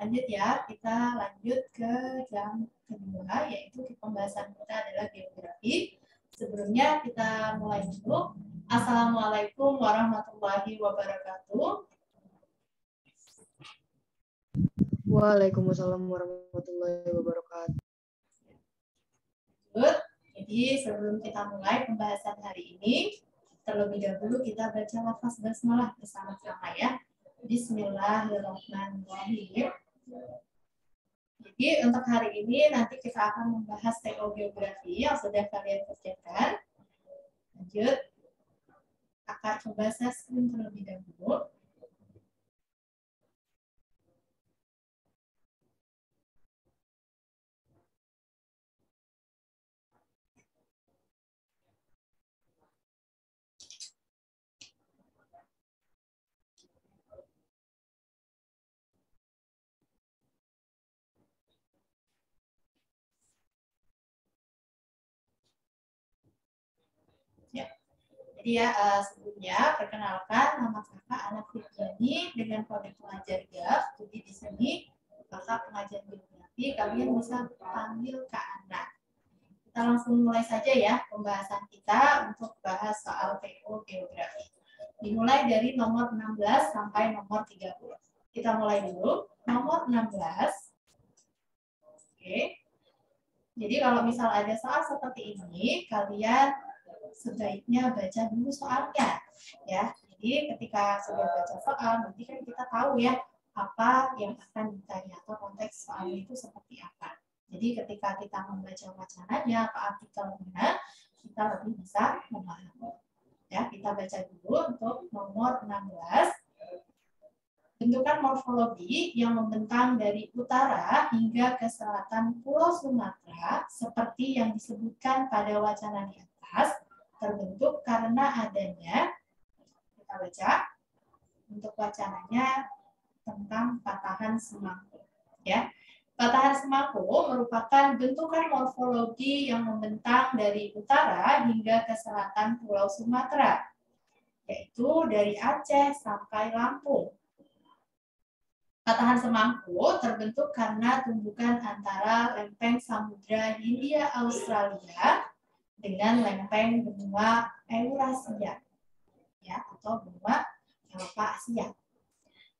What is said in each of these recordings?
Lanjut ya, kita lanjut ke jam kedua, yaitu pembahasan kita adalah geografi. Sebelumnya kita mulai dulu. Assalamualaikum warahmatullahi wabarakatuh. Waalaikumsalam warahmatullahi wabarakatuh. Good. Jadi sebelum kita mulai pembahasan hari ini, terlebih dahulu kita baca lafaz basmalah bersama-sama ya. Bismillahirrahmanirrahim. Jadi untuk hari ini nanti kita akan membahas TO geografi yang sudah kalian kerjakan. Lanjut. Kakak coba share screen terlebih dahulu. Jadi ya, sebelumnya perkenalkan nama kakak Anak Firjani dengan kode pengajar GAF. Jadi di sini kakak pengajar geografi, kalian bisa panggil Kak Anak. Kita langsung mulai saja ya pembahasan kita untuk bahas soal TO geografi. Dimulai dari nomor 16 sampai nomor 30. Kita mulai dulu. Nomor 16. Oke. Jadi kalau misal ada soal seperti ini, kalian sebaiknya baca dulu soalnya ya. Jadi ketika sudah baca soal nanti kan kita tahu ya apa yang akan ditanya atau konteks soalnya itu seperti apa. Jadi ketika kita membaca wacananya atau artikelnya kita lebih bisa memahami. Ya, kita baca dulu untuk nomor 16. Bentukan morfologi yang membentang dari utara hingga ke selatan Pulau Sumatera seperti yang disebutkan pada wacana di atas terbentuk karena adanya, kita baca untuk wacananya tentang patahan semangku. Ya, patahan semangku merupakan bentukan morfologi yang membentang dari utara hingga ke selatan Pulau Sumatera, yaitu dari Aceh sampai Lampung. Patahan semangku terbentuk karena tumbukan antara lempeng Samudra Hindia Australia dengan lempeng benua Eurasia, ya, atau benua Eropa Asia.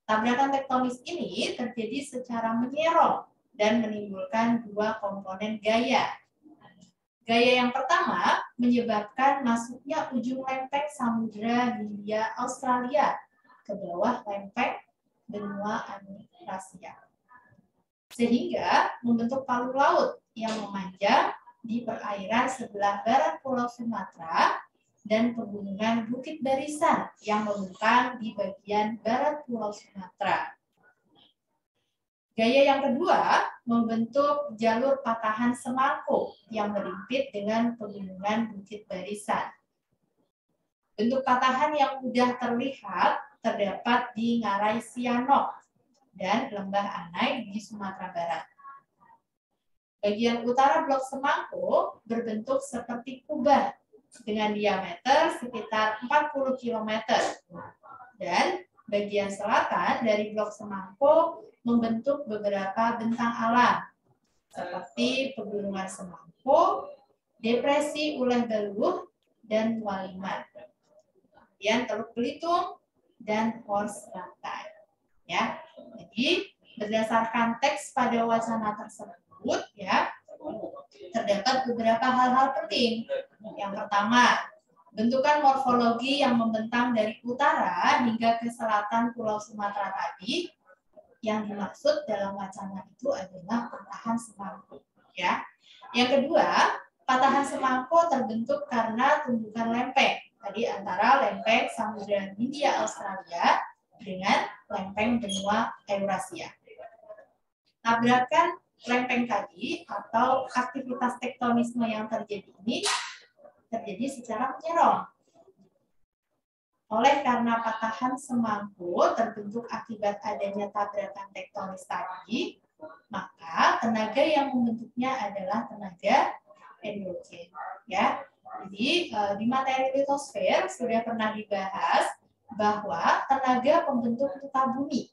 Tabrakan tektonis ini terjadi secara menyerong dan menimbulkan dua komponen gaya. Gaya yang pertama menyebabkan masuknya ujung lempeng Samudra Hindia Australia ke bawah lempeng benua Eurasia, sehingga membentuk palu laut yang memanjang di perairan sebelah barat Pulau Sumatera dan pegunungan Bukit Barisan yang membentang di bagian barat Pulau Sumatera. Gaya yang kedua membentuk jalur patahan semangku yang merimpit dengan pegunungan Bukit Barisan. Bentuk patahan yang mudah terlihat terdapat di Ngarai Sianok dan Lembah Anai di Sumatera Barat. Bagian utara blok semangku berbentuk seperti kubah dengan diameter sekitar 40 km. Dan bagian selatan dari blok semangku membentuk beberapa bentang alam seperti Pegunungan Semangku, Depresi Uleh Beluh, dan Waliman. Kemudian Teluk Belitung dan Pos Rantai. Ya, jadi berdasarkan teks pada wacana tersebut, ya, terdapat beberapa hal-hal penting. Yang pertama, bentukan morfologi yang membentang dari utara hingga ke selatan Pulau Sumatera tadi, yang dimaksud dalam wacana itu adalah patahan semangku. Ya, yang kedua, patahan semangku terbentuk karena tumbukan lempeng. Tadi antara lempeng Samudra Hindia Australia dengan lempeng benua Eurasia. Tabrakan lempeng tadi atau aktivitas tektonisme yang terjadi ini terjadi secara menyerong. Oleh karena patahan semangku terbentuk akibat adanya tabrakan tektonis tadi, maka tenaga yang membentuknya adalah tenaga endogen. Ya, jadi di materi litosfer sudah pernah dibahas bahwa tenaga pembentuk muka bumi,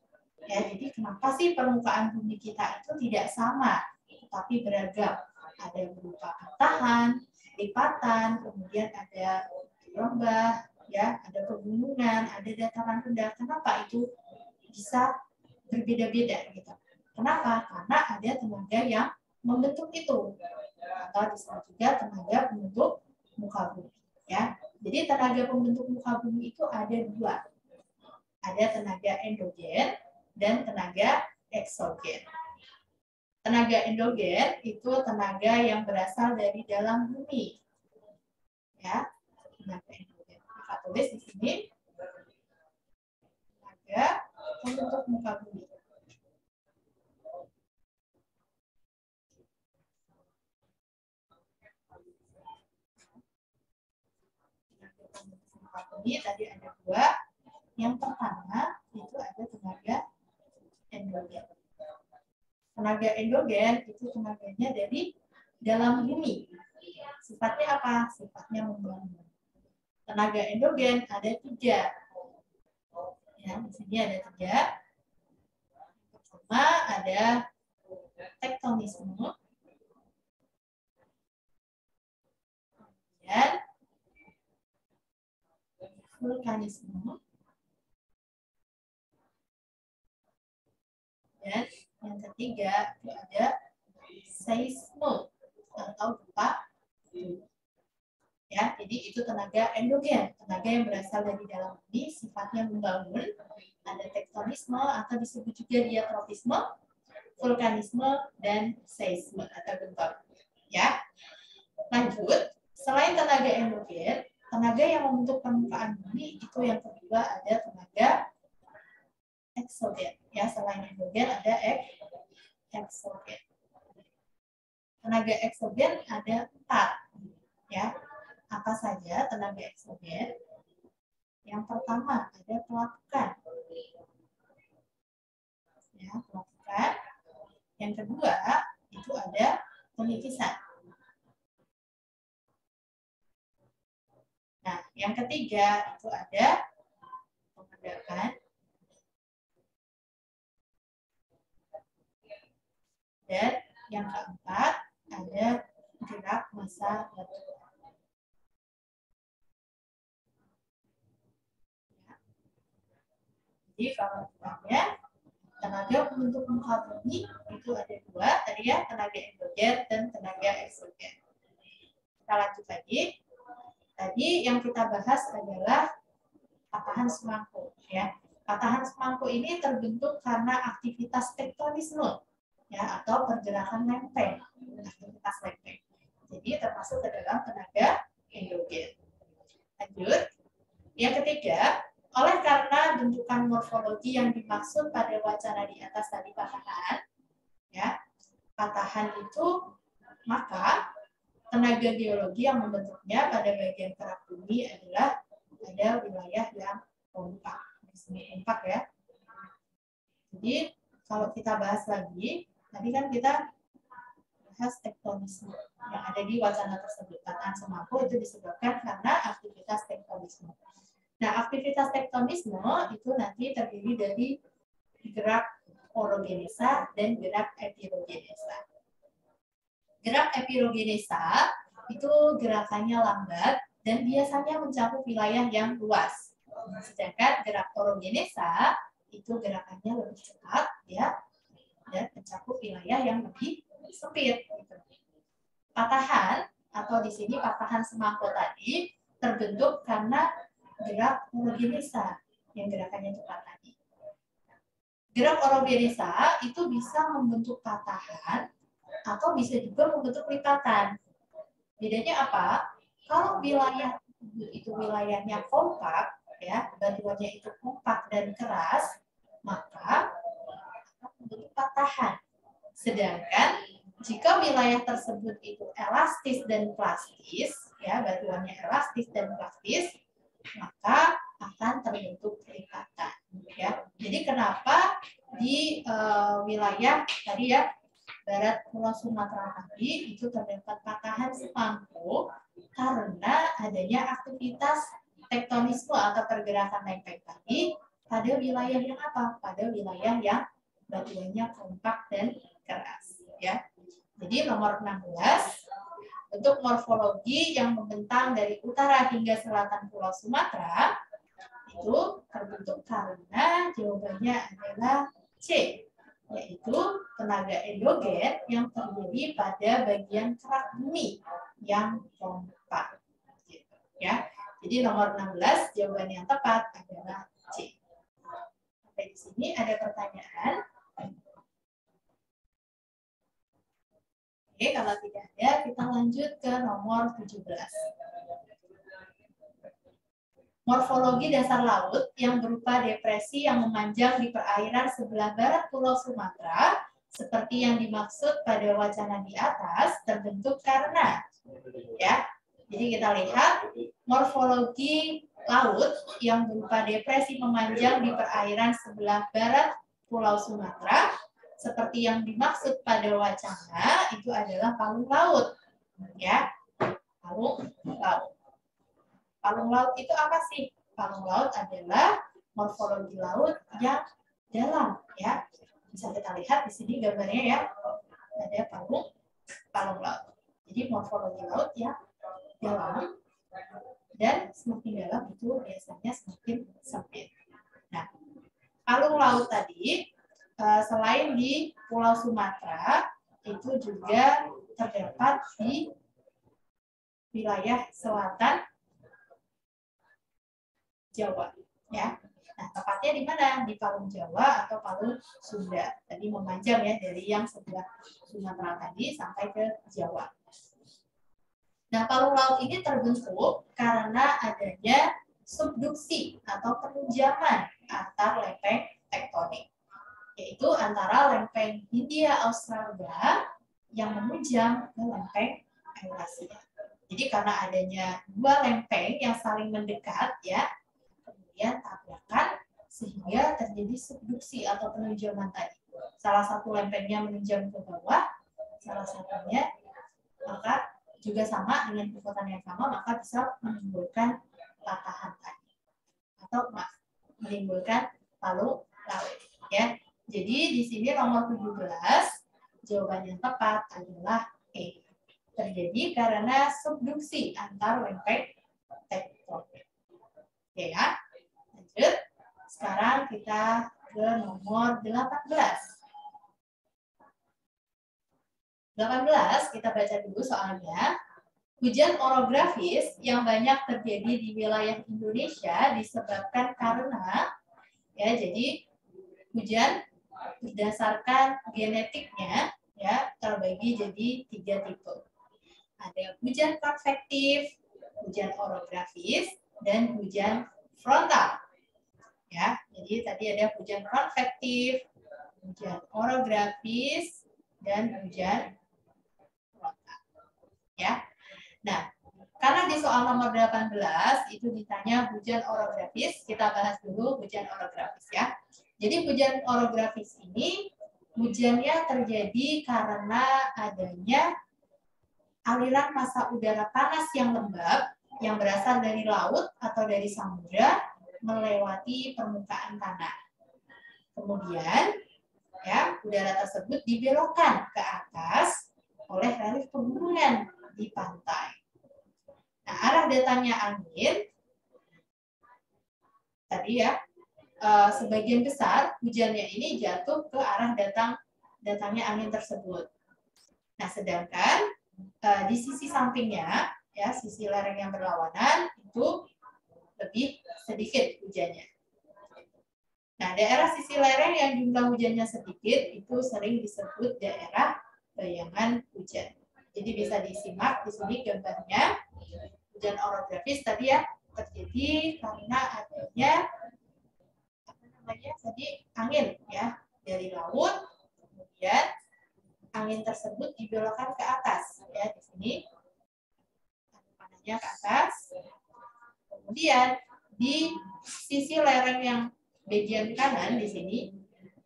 Ya, jadi kenapa sih permukaan bumi kita itu tidak sama, tetapi beragam? Ada berupa patahan, lipatan, kemudian ada lembah, ya, ada pegunungan, ada dataran rendah. Kenapa itu bisa berbeda-beda gitu? Kenapa? Karena ada tenaga yang membentuk itu, atau disebut juga tenaga pembentuk muka bumi. Ya, jadi tenaga pembentuk muka bumi itu ada dua. Ada tenaga endogen dan tenaga eksogen. Tenaga endogen itu tenaga yang berasal dari dalam bumi. Ya, tenaga endogen. Kita tulis di sini tenaga pembentuk muka bumi. Tenaga pembentuk muka bumi tadi ada dua. Yang pertama itu ada tenaga endogen. Tenaga endogen itu tenaganya dari dalam bumi. Sifatnya apa? Sifatnya membangun. Tenaga endogen ada tiga. Ya, di sini ada tiga. Pertama ada tektonisme. Kemudian vulkanisme. Dan yang ketiga itu ada seisme atau gempa. Ya, jadi itu tenaga endogen, tenaga yang berasal dari dalam bumi, sifatnya membangun. Ada tektonisme atau disebut juga diatropisme, vulkanisme, dan seisme atau gempa. Ya, lanjut. Selain tenaga endogen, tenaga yang membentuk permukaan bumi itu yang kedua ada tenaga eksogen. Ya, selain endogen ada eksogen. Tenaga eksogen ada 4. Ya, apa saja tenaga eksogen? Yang pertama ada pelapukan. Ya, pelapukan. Yang kedua itu ada penipisan. Nah, yang ketiga itu ada pembedakan. Dan yang keempat ada gerak massa batu. Jadi kalau ditanya tenaga pembentuk muka bumi itu ada dua, tadi ya, tenaga endogen dan tenaga eksogen. Kita lanjut lagi. Tadi yang kita bahas adalah patahan semangkuk. Ya, patahan semangkuk ini terbentuk karena aktivitas tektonisme, ya, atau pergerakan lempeng, aktivitas lempeng. Jadi termasuk ke dalam tenaga endogen. Lanjut. Yang ketiga, oleh karena bentukan morfologi yang dimaksud pada wacana di atas tadi patahan, ya, patahan itu, maka tenaga geologi yang membentuknya pada bagian kerak bumi adalah ada wilayah yang kompak. Di sini kompak ya. Jadi kalau kita bahas lagi, tadi kan kita bahas tektonisme yang ada di wacana tersebut. Patahan semangkuk itu disebabkan karena aktivitas tektonisme. Nah, aktivitas tektonisme itu nanti terdiri dari gerak orogenesa dan gerak epirogenesa. Gerak epirogenesa itu gerakannya lambat dan biasanya mencakup wilayah yang luas. Sedangkan gerak orogenesa itu gerakannya lebih cepat, ya, dan mencakup wilayah yang lebih sempit. Patahan atau di sini patahan semangkuk tadi terbentuk karena gerak orogenesa yang gerakannya cepat tadi. Gerak orogenesa itu bisa membentuk patahan atau bisa juga membentuk lipatan. Bedanya apa? Kalau wilayah itu wilayahnya kompak, ya, batuannya itu kompak dan keras, maka akan membentuk patahan. Sedangkan jika wilayah tersebut itu elastis dan plastis, ya, batuannya elastis dan plastis, maka akan terbentuk lipatan. Ya, jadi kenapa di wilayah tadi ya barat Pulau Sumatera tadi itu terdapat patahan semangkuk karena adanya aktivitas tektonisme atau pergerakan lempeng tadi pada wilayah yang apa? Pada wilayah yang batuannya kompak dan keras. Ya. Jadi nomor 16, untuk morfologi yang membentang dari utara hingga selatan Pulau Sumatera itu terbentuk karena jawabannya adalah C, yaitu tenaga endogen yang terjadi pada bagian kerak bumi yang kompak. Gitu, ya. Jadi nomor 16 jawaban yang tepat adalah C. Sampai di sini ada pertanyaan. Oke, kalau tidak ada, kita lanjut ke nomor 17. Morfologi dasar laut yang berupa depresi yang memanjang di perairan sebelah barat Pulau Sumatera, seperti yang dimaksud pada wacana di atas, terbentuk karena, ya. Jadi kita lihat morfologi laut yang berupa depresi memanjang di perairan sebelah barat Pulau Sumatera, seperti yang dimaksud pada wacana, itu adalah palung laut, ya. Palung laut. Palung laut itu apa sih? Palung laut adalah morfologi laut yang dalam, ya. Bisa kita lihat di sini gambarnya, ya. Ada palung laut. Jadi morfologi laut yang dalam, dan semakin dalam itu biasanya semakin sempit. Nah, palung laut tadi selain di Pulau Sumatera itu juga terdapat di wilayah selatan Jawa, ya. Nah, tepatnya di mana? Di Palung Jawa atau Palung Sunda. Tadi memanjang, ya, dari yang sebelah Sumatera tadi sampai ke Jawa. Nah, palung laut ini terbentuk karena adanya subduksi atau penunjaman antar lempeng tektonik, yaitu antara lempeng Hindia Australia yang menunjang ke lempeng Eurasia. Jadi karena adanya dua lempeng yang saling mendekat, ya, kemudian tabrakan sehingga terjadi subduksi atau penunjaman tadi. Salah satu lempengnya menunjam ke bawah, salah satunya maka juga sama dengan kekuatan yang sama, maka bisa menimbulkan patahan tadi atau menimbulkan palung laut, ya. Jadi di sini nomor 17 jawaban yang tepat adalah E. Terjadi karena subduksi antar lempeng tektonik. Oke, ya. Lanjut. Sekarang kita ke nomor 18. 18, kita baca dulu soalnya. Hujan orografis yang banyak terjadi di wilayah Indonesia disebabkan karena, ya, jadi hujan berdasarkan genetiknya, ya, terbagi jadi 3 tipe. Ada hujan konvektif, hujan orografis, dan hujan frontal. Ya, jadi tadi ada hujan konvektif, hujan orografis, dan hujan frontal. Ya. Nah, karena di soal nomor 18 itu ditanya hujan orografis, kita bahas dulu hujan orografis, ya. Jadi hujan orografis ini hujannya terjadi karena adanya aliran massa udara panas yang lembab yang berasal dari laut atau dari samudra melewati permukaan tanah. Kemudian, ya, udara tersebut dibelokkan ke atas oleh relief pegunungan di pantai. Nah, arah datangnya angin tadi, ya, sebagian besar hujannya ini jatuh ke arah datangnya angin tersebut. Nah, sedangkan di sisi sampingnya, ya, sisi lereng yang berlawanan itu lebih sedikit hujannya. Nah, daerah sisi lereng yang jumlah hujannya sedikit itu sering disebut daerah bayangan hujan. Jadi bisa disimak di sini gambarnya. Hujan orografis tadi, ya, terjadi karena adanya tadi angin, ya, dari laut, kemudian angin tersebut dibelokkan ke atas, ya, di sini panahnya ke atas. Kemudian di sisi lereng yang bagian kanan di sini,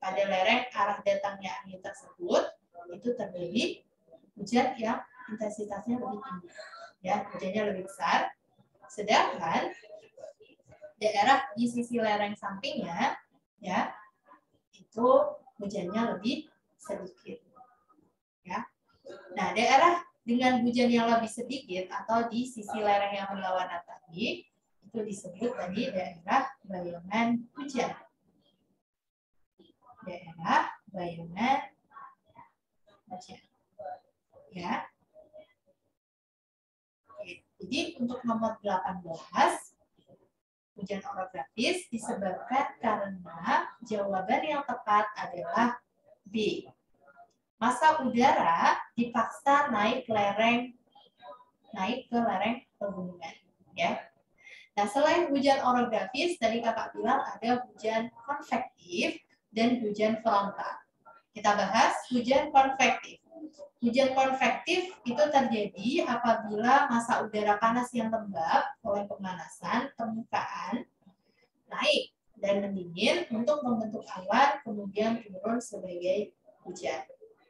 pada lereng arah datangnya angin tersebut itu terjadi hujan yang intensitasnya lebih tinggi, ya, hujannya lebih besar. Sedangkan daerah di sisi lereng sampingnya, ya, itu hujannya lebih sedikit. Ya. Nah, daerah dengan hujan yang lebih sedikit atau di sisi lereng yang berlawanan tadi, itu disebut tadi daerah bayangan hujan. Daerah bayangan hujan. Ya. Oke. Jadi untuk nomor 18, hujan orografis disebabkan karena jawaban yang tepat adalah B. Massa udara dipaksa naik ke lereng pegunungan, ya. Nah, selain hujan orografis, tadi kakak bilang ada hujan konvektif dan hujan frontal. Kita bahas hujan konvektif. Hujan konvektif itu terjadi apabila massa udara panas yang lembab oleh pemanasan permukaan naik dan mendingin untuk membentuk awan, kemudian turun sebagai hujan.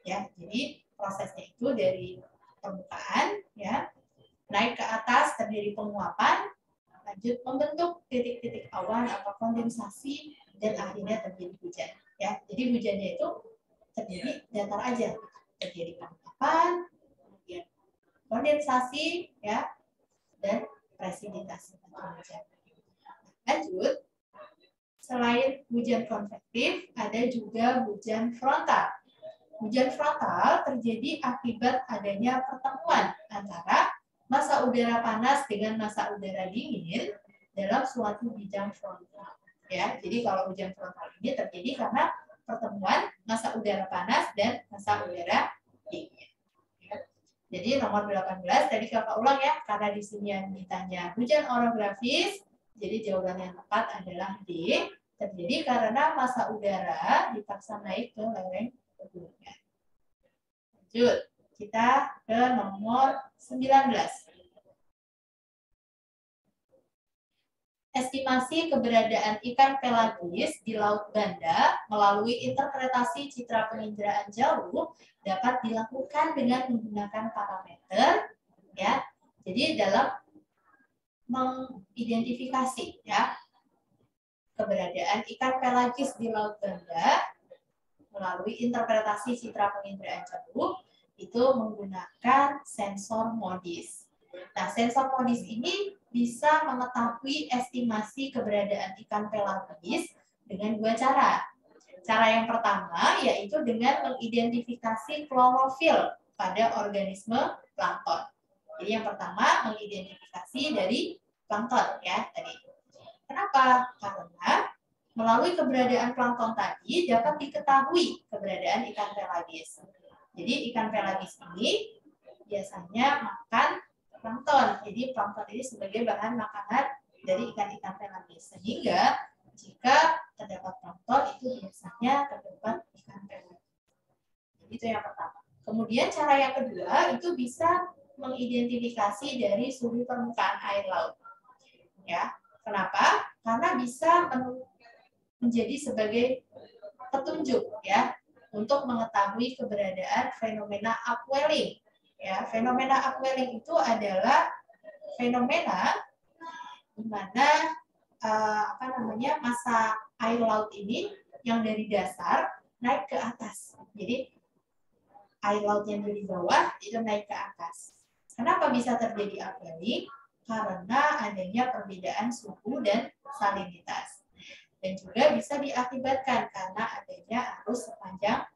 Ya, jadi prosesnya itu dari permukaan, ya, naik ke atas terjadi penguapan, lanjut membentuk titik-titik awan atau kondensasi, dan akhirnya terjadi hujan. Ya, jadi hujannya itu terjadi datar aja, terjadi penguapan, kemudian kondensasi, ya, dan presipitasi atau hujan. Lanjut, selain hujan konvektif, ada juga hujan frontal. Hujan frontal terjadi akibat adanya pertemuan antara massa udara panas dengan massa udara dingin dalam suatu bidang frontal. Ya, jadi kalau hujan frontal ini terjadi karena pertemuan massa udara panas dan massa udara dingin. Ya. Jadi nomor 18 tadi kakak ulang ya, karena di sini yang ditanya hujan orografis, jadi jawaban yang tepat adalah D. Terjadi karena massa udara dipaksa naik ke lereng pegunungan. Lanjut, kita ke nomor 19. Estimasi keberadaan ikan pelagis di Laut Banda melalui interpretasi citra penginderaan jauh dapat dilakukan dengan menggunakan parameter, ya. Jadi dalam mengidentifikasi, ya, keberadaan ikan pelagis di Laut Banda melalui interpretasi citra penginderaan jauh itu menggunakan sensor MODIS. Nah, sensor MODIS ini bisa mengetahui estimasi keberadaan ikan pelagis dengan dua cara. Cara yang pertama yaitu dengan mengidentifikasi klorofil pada organisme plankton. Jadi yang pertama mengidentifikasi dari plankton, ya, tadi. Kenapa? Karena melalui keberadaan plankton tadi dapat diketahui keberadaan ikan pelagis. Jadi ikan pelagis ini biasanya makan plankton. Jadi plankton ini sebagai bahan makanan dari ikan-ikan pelagis. Sehingga jika terdapat plankton itu biasanya terdapat ikan pelagis. Itu yang pertama. Kemudian cara yang kedua itu bisa mengidentifikasi dari suhu permukaan air laut. Ya, kenapa? Karena bisa menjadi sebagai petunjuk, ya, untuk mengetahui keberadaan fenomena upwelling. Ya, fenomena upwelling itu adalah fenomena di mana massa air laut ini yang dari dasar naik ke atas. Jadi air laut yang dari bawah itu naik ke atas. Kenapa bisa terjadi upwelling? Karena adanya perbedaan suhu dan salinitas. Dan juga bisa diakibatkan karena adanya arus sepanjang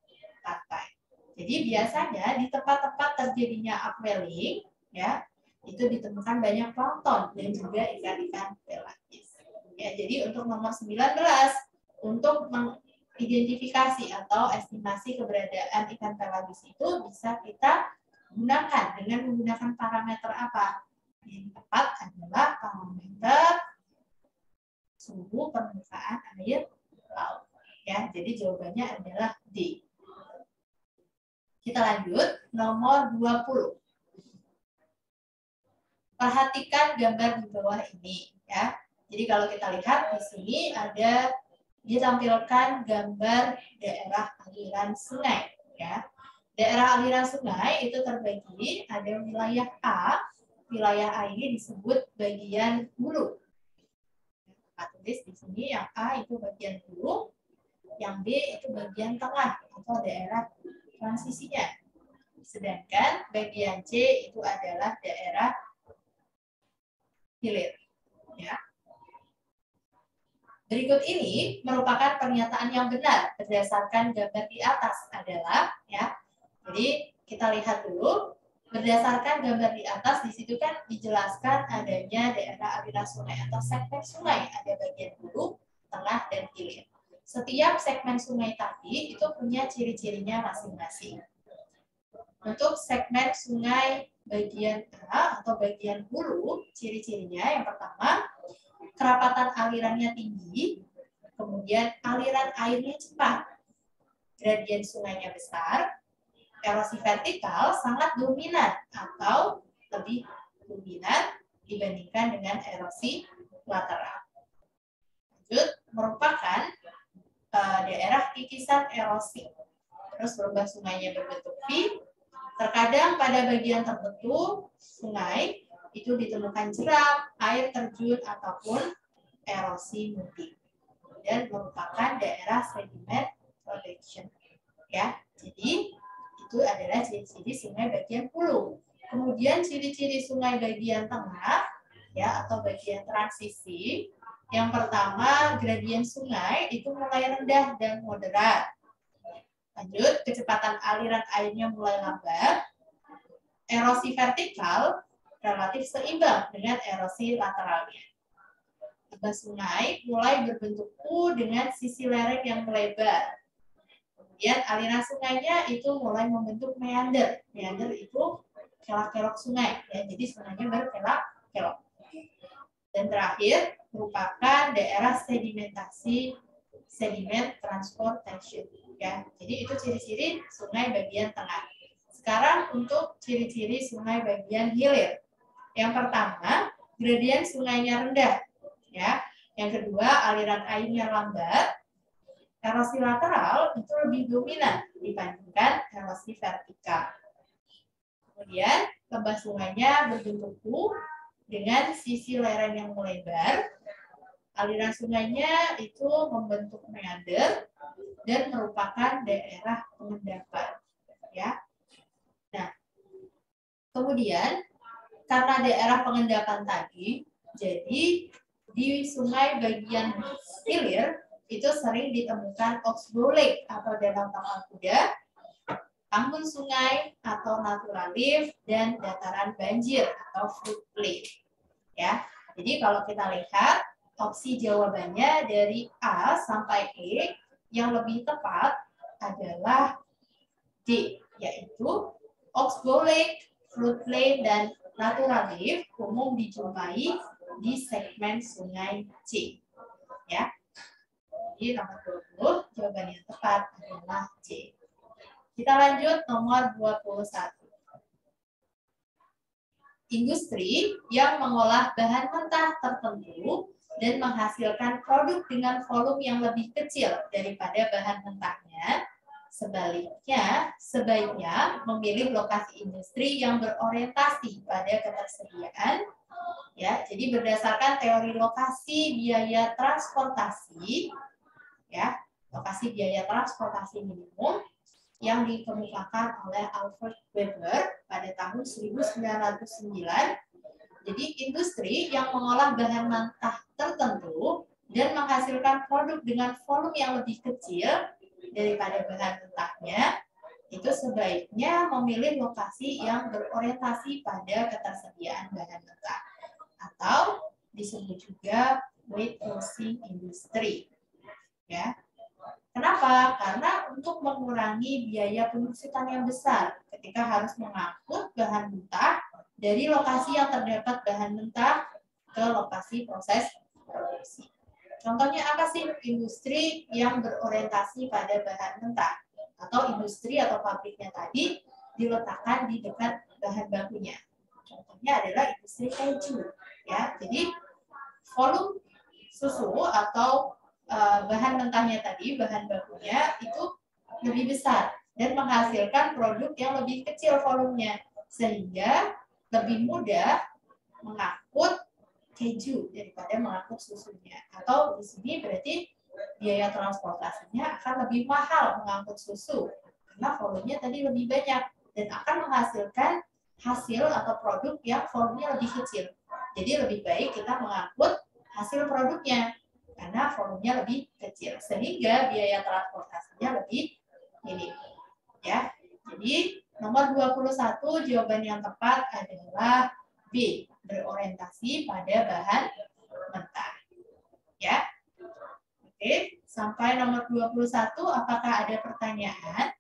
pantai. Jadi biasanya di tempat-tempat terjadinya upwelling, ya, itu ditemukan banyak plankton dan juga ikan-ikan pelagis. Ya, jadi untuk nomor 19, untuk mengidentifikasi atau estimasi keberadaan ikan pelagis itu bisa kita gunakan dengan menggunakan parameter apa? Yang tepat adalah parameter suhu permukaan air laut. Ya, jadi jawabannya adalah D. Kita lanjut, nomor 20. Perhatikan gambar di bawah ini, ya. Jadi kalau kita lihat di sini ada ditampilkan gambar daerah aliran sungai, ya. Daerah aliran sungai itu terbagi ada wilayah A. Wilayah A ini disebut bagian hulu. Maka tulis di sini yang A itu bagian hulu, yang B itu bagian tengah atau daerah transisinya. Sedangkan bagian C itu adalah daerah hilir. Ya. Berikut ini merupakan pernyataan yang benar berdasarkan gambar di atas adalah ya. Jadi kita lihat dulu berdasarkan gambar di atas di situ kan dijelaskan adanya daerah aliran sungai atau segmen sungai, ada bagian hulu, tengah dan hilir. Setiap segmen sungai tadi itu punya ciri-cirinya masing-masing. Untuk segmen sungai bagian A atau bagian hulu, ciri-cirinya yang pertama kerapatan alirannya tinggi, kemudian aliran airnya cepat, gradien sungainya besar, erosi vertikal sangat dominan atau lebih dominan dibandingkan dengan erosi lateral. Lanjut, merupakan daerah kikisan erosi. Terus lembah sungainya berbentuk V. Terkadang pada bagian tertentu sungai itu ditemukan jeram, air terjun ataupun erosi mudik. Dan merupakan daerah sediment protection. Ya, jadi itu adalah ciri-ciri sungai bagian hulu. Kemudian ciri-ciri sungai bagian tengah ya atau bagian transisi. Yang pertama, gradien sungai itu mulai rendah dan moderat. Lanjut, kecepatan aliran airnya mulai lambat. Erosi vertikal relatif seimbang dengan erosi lateralnya. Lembah sungai mulai berbentuk U dengan sisi lereng yang melebar. Kemudian aliran sungainya itu mulai membentuk meander. Meander itu kelak-kelok sungai. Ya, jadi sungainya berkelak-kelok. Dan terakhir merupakan daerah sedimentasi, sediment transportation. Ya, jadi itu ciri-ciri sungai bagian tengah. Sekarang untuk ciri-ciri sungai bagian hilir. Yang pertama, gradien sungainya rendah. Ya. Yang kedua, aliran airnya lambat. Erosi lateral itu lebih dominan dibandingkan erosi vertikal. Kemudian, lembah sungainya berbentuk U dengan sisi lereng yang melebar. Aliran sungainya itu membentuk meander dan merupakan daerah pengendapan. Ya. Nah, kemudian karena daerah pengendapan tadi, jadi di sungai bagian hilir itu sering ditemukan oxbow lake atau danau tapal kuda, tambun sungai atau natural lift, dan dataran banjir atau floodplain. Ya, jadi kalau kita lihat opsi jawabannya dari A sampai E yang lebih tepat adalah D, yaitu oxbow lake, floodplain, dan natural lift umum dijumpai di segmen sungai C. Ya. Jadi nomor 20 jawaban yang tepat adalah C. Kita lanjut nomor 21. Industri yang mengolah bahan mentah tertentu dan menghasilkan produk dengan volume yang lebih kecil daripada bahan mentahnya. Sebaliknya, sebaiknya memilih lokasi industri yang berorientasi pada ketersediaan. Ya, jadi berdasarkan teori lokasi biaya transportasi, ya, lokasi biaya transportasi minimum yang dikemukakan oleh Alfred Weber pada tahun 1909. Jadi industri yang mengolah bahan mentah tertentu dan menghasilkan produk dengan volume yang lebih kecil daripada bahan mentahnya, itu sebaiknya memilih lokasi yang berorientasi pada ketersediaan bahan mentah atau disebut juga weight processing industry. Ya. Kenapa? Karena untuk mengurangi biaya pengusutan yang besar ketika harus mengangkut bahan mentah dari lokasi yang terdapat bahan mentah ke lokasi proses produksi. Contohnya apa sih industri yang berorientasi pada bahan mentah? Atau industri atau pabriknya tadi diletakkan di dekat bahan bakunya. Contohnya adalah industri keju. Ya, jadi volume susu atau bahan mentahnya tadi, bahan bakunya itu lebih besar dan menghasilkan produk yang lebih kecil volumenya, sehingga lebih mudah mengangkut keju daripada mengangkut susunya. Atau di sini berarti biaya transportasinya akan lebih mahal mengangkut susu karena volumenya tadi lebih banyak dan akan menghasilkan hasil atau produk yang volumenya lebih kecil. Jadi lebih baik kita mengangkut hasil produknya karena volumenya lebih kecil sehingga biaya transportasinya lebih ini ya. Jadi nomor 21 jawaban yang tepat adalah B, berorientasi pada bahan mentah. Ya. Oke, sampai nomor 21 apakah ada pertanyaan?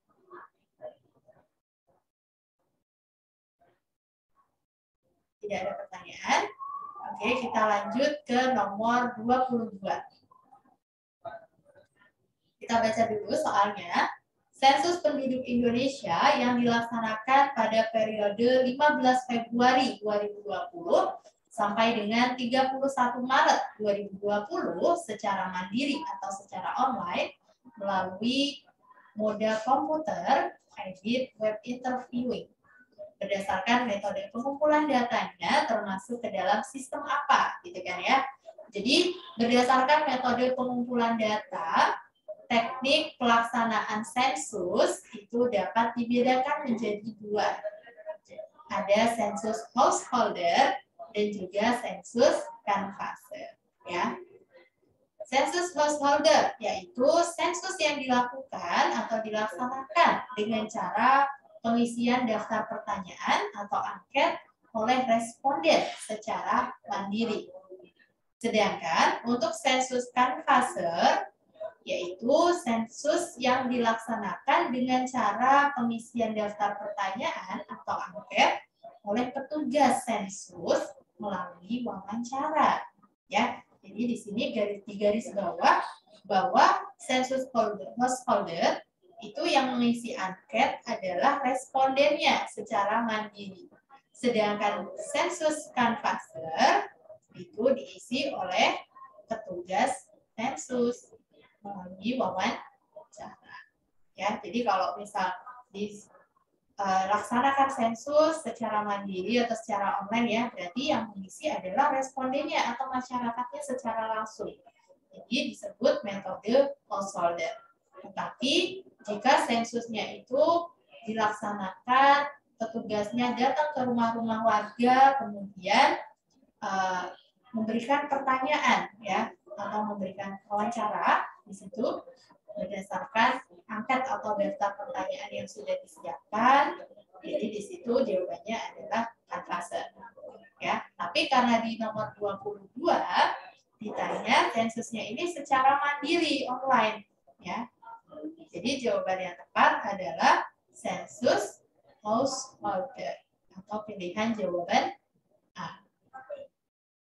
Tidak ada pertanyaan. Oke, kita lanjut ke nomor 22. Kita baca dulu soalnya. Sensus penduduk Indonesia yang dilaksanakan pada periode 15 Februari 2020 sampai dengan 31 Maret 2020 secara mandiri atau secara online melalui moda komputer, edit, web interviewing. Berdasarkan metode pengumpulan datanya termasuk ke dalam sistem apa, gitu kan ya. Jadi berdasarkan metode pengumpulan data, teknik pelaksanaan sensus itu dapat dibedakan menjadi dua. Ada sensus householder dan juga sensus canvasser. Ya. Sensus householder yaitu sensus yang dilakukan atau dilaksanakan dengan cara pengisian daftar pertanyaan atau angket oleh responden secara mandiri. Sedangkan untuk sensus canvasser yaitu sensus yang dilaksanakan dengan cara pengisian daftar pertanyaan atau angket oleh petugas sensus melalui wawancara. Ya, jadi di sini di garis bawah bahwa sensus householder itu yang mengisi angket adalah respondennya secara mandiri. Sedangkan sensus canvasser itu diisi oleh petugas sensus melalui wawancara. Ya, jadi kalau misal dilaksanakan sensus secara mandiri atau secara online ya, berarti yang mengisi adalah respondennya atau masyarakatnya secara langsung. Jadi disebut metode householder. Tetapi jika sensusnya itu dilaksanakan, petugasnya datang ke rumah-rumah warga, kemudian memberikan pertanyaan ya atau memberikan wawancara di situ berdasarkan angket atau daftar pertanyaan yang sudah disiapkan. Jadi di situ jawabannya adalah canvasser. Ya, tapi karena di nomor 22 ditanya sensusnya ini secara mandiri online ya. Jadi jawaban yang tepat adalah sensus householder atau pilihan jawaban A.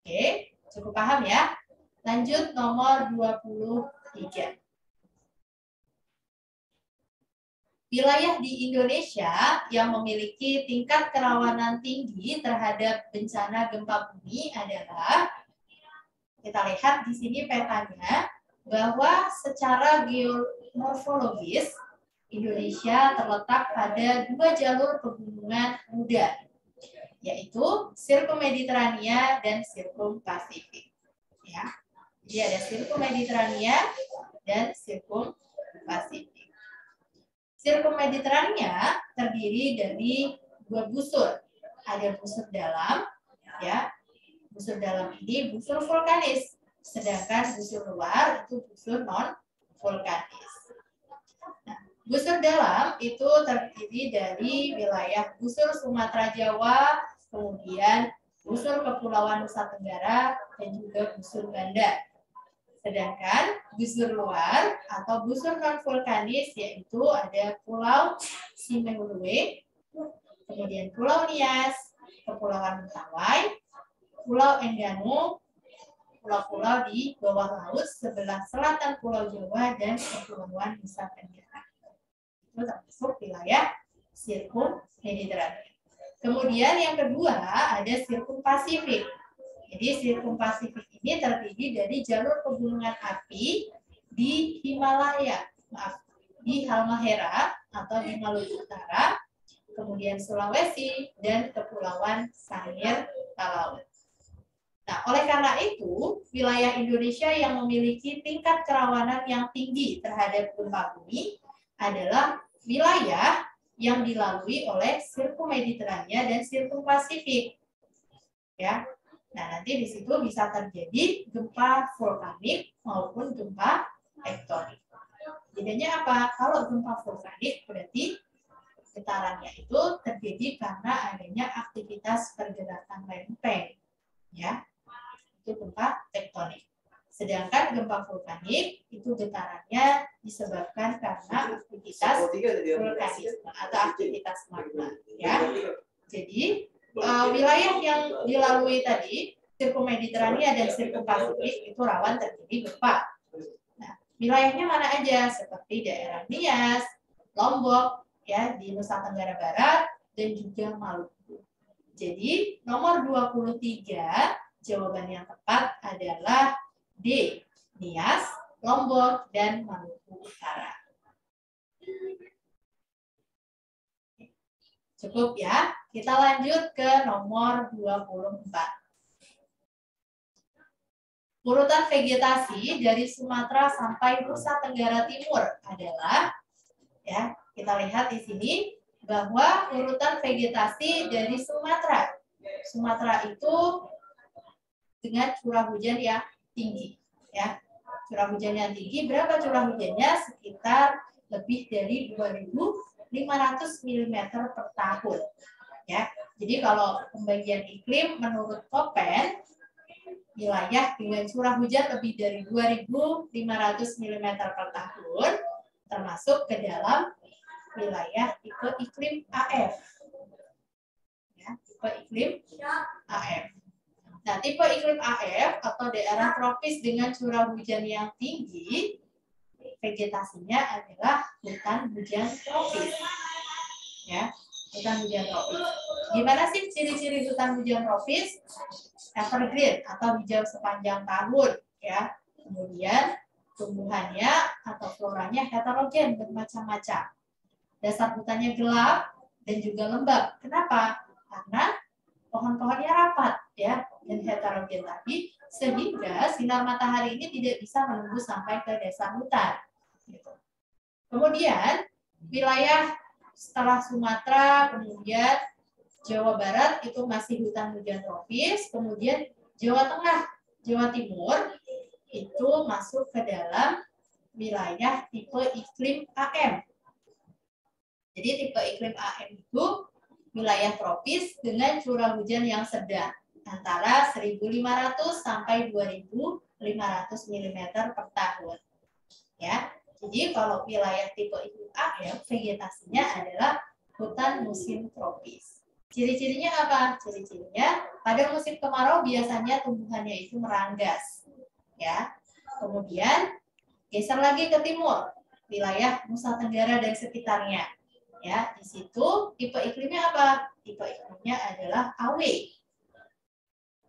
Oke, cukup paham ya? Lanjut nomor 23. Wilayah di Indonesia yang memiliki tingkat kerawanan tinggi terhadap bencana gempa bumi adalah, kita lihat di sini petanya, bahwa secara geomorfologis Indonesia terletak pada dua jalur pegunungan muda, yaitu Sirkum Mediterania dan Sirkum Pasifik. Ya. Jadi ada Sirkum Mediterania dan Sirkum Pasifik. Sirkum Mediterania terdiri dari dua busur. Ada busur dalam, ya. Busur dalam ini busur vulkanis, sedangkan busur luar itu busur non vulkanis. Nah, busur dalam itu terdiri dari wilayah busur Sumatera Jawa, kemudian busur Kepulauan Nusa Tenggara dan juga busur Banda. Sedangkan busur luar atau busur non vulkanis yaitu ada Pulau Simeulue, kemudian Pulau Nias, Kepulauan Mentawai, Pulau Enggano, pulau-pulau di bawah laut sebelah selatan Pulau Jawa dan Kepulauan Nusa Tenggara. Itu termasuk wilayah Sirkum Mediterania. Kemudian yang kedua ada Sirkum Pasifik. Jadi Sirkum Pasifik ini terdiri dari jalur pegunungan api di Himalaya, di Halmahera atau di Maluku Utara, kemudian Sulawesi dan Kepulauan Sangir Talaut. Nah, oleh karena itu, wilayah Indonesia yang memiliki tingkat kerawanan yang tinggi terhadap gempa bumi adalah wilayah yang dilalui oleh sirkum Mediterania dan sirkum Pasifik. Ya. Nah, nanti di situ bisa terjadi gempa vulkanik maupun gempa tektonik. Bedanya apa? Kalau gempa vulkanik berarti getarannya itu terjadi karena adanya aktivitas pergerakan lempeng, ya. Itu gempa tektonik. Sedangkan gempa vulkanik itu getarannya disebabkan karena aktivitas vulkanisme atau aktivitas magma, ya. Jadi wilayah yang dilalui tadi, sirkum Mediterania dan sirkum Pasifik itu rawan terjadi gempa. Nah, wilayahnya mana aja? Seperti daerah Nias, Lombok, ya di Nusa Tenggara Barat dan juga Maluku. Jadi nomor 23 jawaban yang tepat adalah D, Nias, Lombok dan Maluku Utara. Cukup ya. Kita lanjut ke nomor 24. Urutan vegetasi dari Sumatera sampai Nusa Tenggara Timur adalah, ya, kita lihat di sini bahwa urutan vegetasi dari Sumatera. Sumatera itu dengan curah hujan yang tinggi, ya. Curah hujan yang tinggi, berapa curah hujannya? Sekitar lebih dari 2.500 mm per tahun, ya. Jadi kalau pembagian iklim menurut Koppen, wilayah dengan curah hujan lebih dari 2.500 mm per tahun termasuk ke dalam wilayah tipe iklim AF. Ya, tipe iklim AF. Nah, tipe iklim AF atau daerah tropis dengan curah hujan yang tinggi, vegetasinya adalah hutan hujan tropis. Ya, hutan hujan tropis. Gimana sih ciri-ciri hutan hujan tropis? Evergreen atau hijau sepanjang tahun, ya. Kemudian tumbuhannya atau floranya heterogen, bermacam-macam. Dasar hutannya gelap dan juga lembab. Kenapa? Karena pohon-pohonnya rapat, ya, dan heterogen tadi, sehingga sinar matahari ini tidak bisa menembus sampai ke dasar hutan. Gitu. Kemudian wilayah setelah Sumatera, kemudian Jawa Barat itu masih hutan hujan tropis, kemudian Jawa Tengah, Jawa Timur itu masuk ke dalam wilayah tipe iklim AM. Jadi tipe iklim AM itu wilayah tropis dengan curah hujan yang sedang, antara 1.500 sampai 2.500 mm per tahun. Ya. Jadi kalau wilayah tipe iklim AM vegetasinya adalah hutan musim tropis. Ciri-cirinya apa? Ciri-cirinya pada musim kemarau biasanya tumbuhannya itu meranggas, ya. Kemudian geser lagi ke timur, wilayah Nusa Tenggara dan sekitarnya, ya. Di situ tipe iklimnya apa? Tipe iklimnya adalah AW.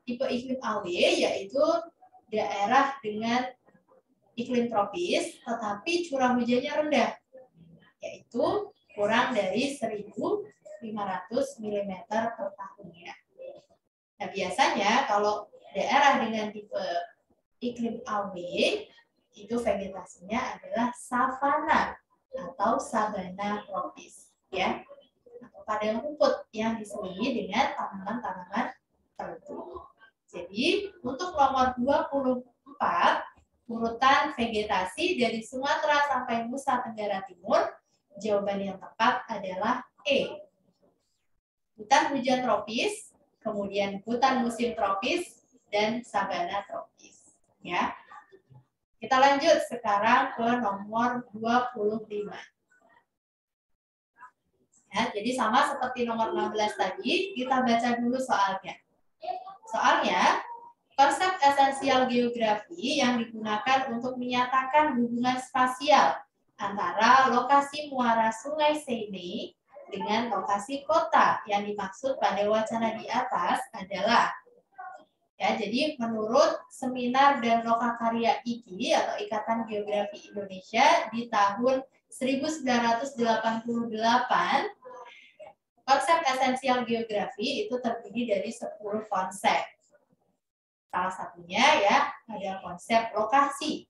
Tipe iklim AW yaitu daerah dengan iklim tropis, tetapi curah hujannya rendah, yaitu kurang dari 1.500 mm per tahunnya. Nah, biasanya kalau daerah dengan tipe iklim AW itu vegetasinya adalah savana atau sabana tropis, ya, atau padang rumput yang diselimuti dengan tanaman-tanaman tertentu. Jadi untuk nomor 24 urutan vegetasi dari Sumatera sampai Nusa Tenggara Timur, jawaban yang tepat adalah E. Hutan hujan tropis, kemudian hutan musim tropis, dan sabana tropis. Ya. Kita lanjut sekarang ke nomor 25. Ya, jadi sama seperti nomor 16 tadi, kita baca dulu soalnya. Soalnya, konsep esensial geografi yang digunakan untuk menyatakan hubungan spasial antara lokasi muara Sungai Seine dengan lokasi kota yang dimaksud pada wacana di atas adalah, ya, jadi menurut Seminar dan Lokakarya IGI atau Ikatan Geografi Indonesia di tahun 1988, konsep esensial geografi itu terdiri dari 10 konsep. Salah satunya ya ada konsep lokasi,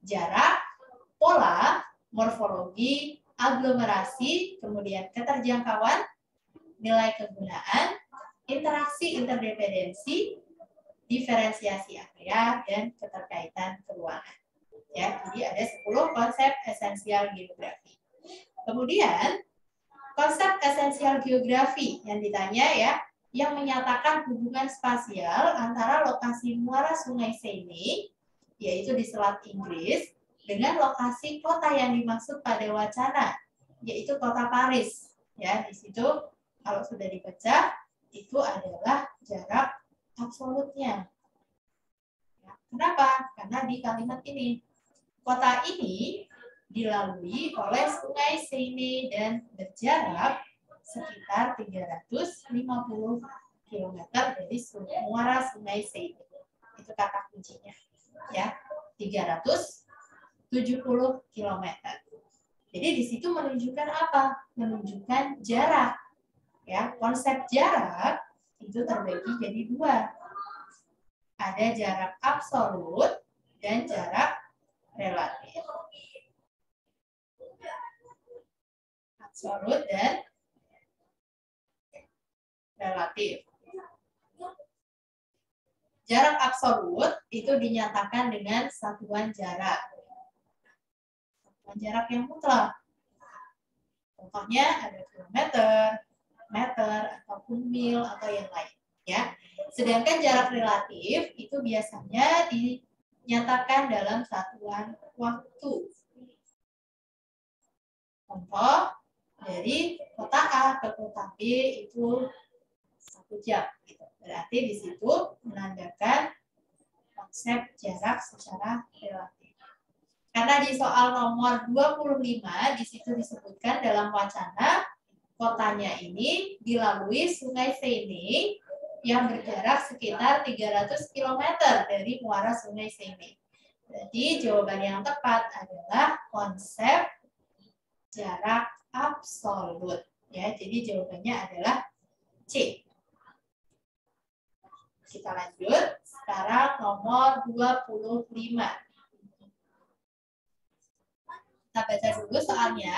jarak, pola, morfologi, aglomerasi, kemudian keterjangkauan, nilai kegunaan, interaksi interdependensi, diferensiasi area, dan keterkaitan keuangan. Ya, jadi ada 10 konsep esensial geografi. Kemudian konsep esensial geografi yang ditanya ya, yang menyatakan hubungan spasial antara lokasi muara Sungai Seine, yaitu di Selat Inggris, dengan lokasi kota yang dimaksud pada wacana, yaitu kota Paris. Ya, di situ kalau sudah dipecah, itu adalah jarak absolutnya. Ya, kenapa? Karena di kalimat ini, kota ini dilalui oleh Sungai Seine dan berjarak sekitar 350 km dari muara Sungai Seine. Itu kata kuncinya. Ya, 370 km. Jadi di situ menunjukkan apa? Menunjukkan jarak. Ya, konsep jarak itu terbagi jadi dua. Ada jarak absolut dan jarak relatif. Absolut dan relatif. Jarak absolut itu dinyatakan dengan satuan jarak. Satuan jarak yang mutlak. Contohnya ada kilometer, meter, ataupun mil, atau yang lain. Ya. Sedangkan jarak relatif itu biasanya dinyatakan dalam satuan waktu. Contoh, dari kota A ke kota B itu 1 jam. Gitu. Berarti di situ menandakan konsep jarak secara relatif. Karena di soal nomor 25 di situ disebutkan dalam wacana kotanya ini dilalui Sungai Seine yang berjarak sekitar 300 km dari muara Sungai Seine. Jadi jawaban yang tepat adalah konsep jarak absolut. Ya, jadi jawabannya adalah C. Kita lanjut. Sekarang nomor 25. Kita baca dulu soalnya.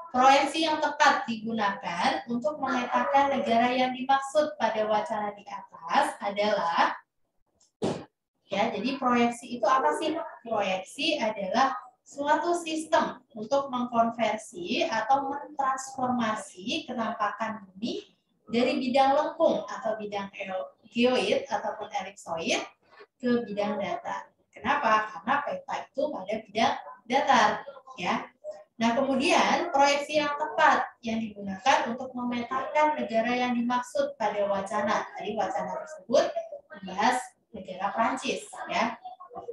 Proyeksi yang tepat digunakan untuk memetakan negara yang dimaksud pada wacana di atas adalah, ya, jadi proyeksi itu apa sih? Proyeksi adalah suatu sistem untuk mengkonversi atau mentransformasi kenampakan bumi dari bidang lengkung atau bidang geoid ataupun elipsoid ke bidang datar. Kenapa? Karena peta itu pada bidang datar, ya. Nah, kemudian proyeksi yang tepat yang digunakan untuk memetakan negara yang dimaksud pada wacana. Tadi wacana tersebut membahas negara Prancis, ya.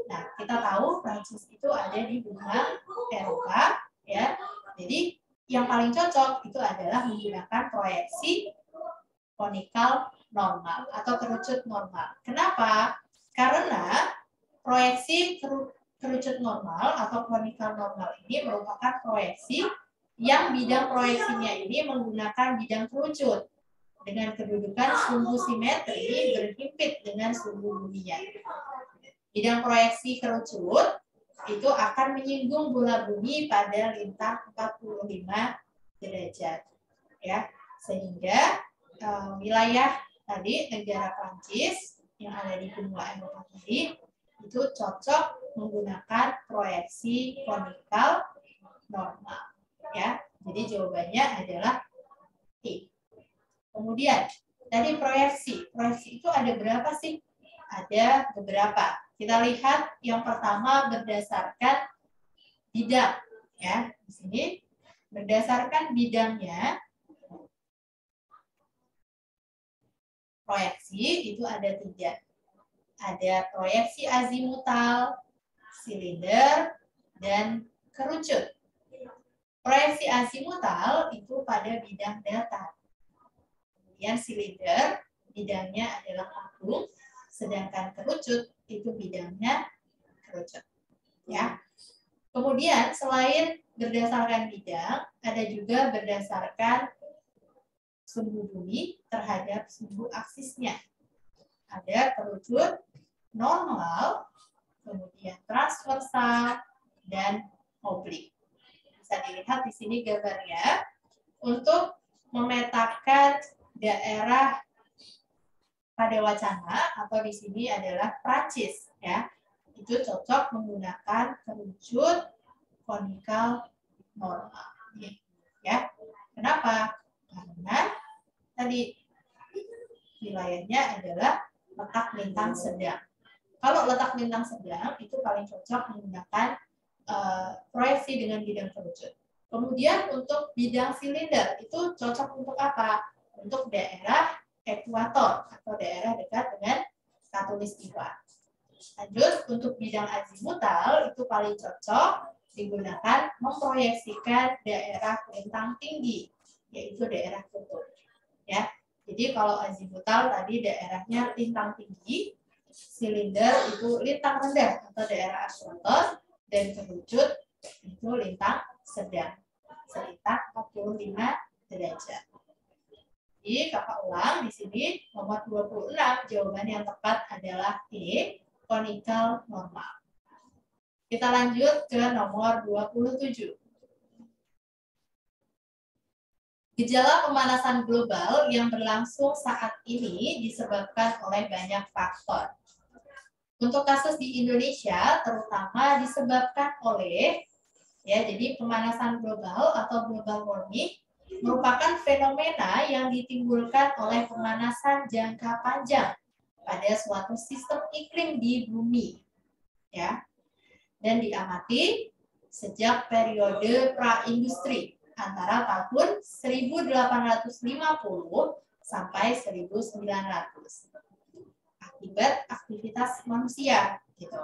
Nah, kita tahu Prancis itu ada di benua Eropa, ya. Jadi yang paling cocok itu adalah menggunakan proyeksi konikal normal atau kerucut normal. Kenapa? Karena proyeksi kerucut normal atau konikal normal ini merupakan proyeksi yang bidang proyeksinya ini menggunakan bidang kerucut dengan kedudukan sumbu simetri berhimpit dengan sumbu buminya. Bidang proyeksi kerucut itu akan menyinggung bola bumi pada lintang 45 derajat, ya, sehingga wilayah tadi negara Prancis yang ada di benua Eropa tadi itu cocok menggunakan proyeksi konikal normal, ya. Jadi jawabannya adalah E. Kemudian tadi proyeksi itu ada berapa sih? Ada beberapa. Kita lihat yang pertama berdasarkan bidang, ya. Di sini berdasarkan bidangnya proyeksi itu ada 3. Ada proyeksi azimutal, silinder, dan kerucut. Proyeksi azimutal itu pada bidang datar. Kemudian silinder bidangnya adalah lengkung, sedangkan kerucut itu bidangnya kerucut. Ya. Kemudian selain berdasarkan bidang, ada juga berdasarkan sumbu bumi terhadap sumbu aksisnya. Ada kerucut normal, kemudian transversal, dan oblik. Bisa dilihat di sini gambarnya. Untuk memetakan daerah pada wacana atau di sini adalah Prancis, ya. Itu cocok menggunakan kerucut konikal normal. Ya. Kenapa? Karena tadi wilayahnya adalah letak lintang sedang. Kalau letak lintang sedang itu paling cocok menggunakan proyeksi dengan bidang kerucut. Kemudian untuk bidang silinder itu cocok untuk apa? Untuk daerah ekuator atau daerah dekat dengan khatulistiwa. Lanjut untuk bidang azimutal itu paling cocok digunakan memproyeksikan daerah lintang tinggi, yaitu daerah kutub. Ya, jadi kalau azimutal tadi daerahnya lintang tinggi, silinder itu lintang rendah atau daerah ekuator, dan kerucut itu lintang sedang sekitar 45 derajat. Jadi kakak ulang di sini nomor 26 jawaban yang tepat adalah E, konikal normal. Kita lanjut ke nomor 27. Gejala pemanasan global yang berlangsung saat ini disebabkan oleh banyak faktor. Untuk kasus di Indonesia, terutama disebabkan oleh, ya, jadi pemanasan global atau global warming merupakan fenomena yang ditimbulkan oleh pemanasan jangka panjang pada suatu sistem iklim di bumi, ya, dan diamati sejak periode pra-industri antara tahun 1850 sampai 1900. Akibat aktivitas manusia, gitu.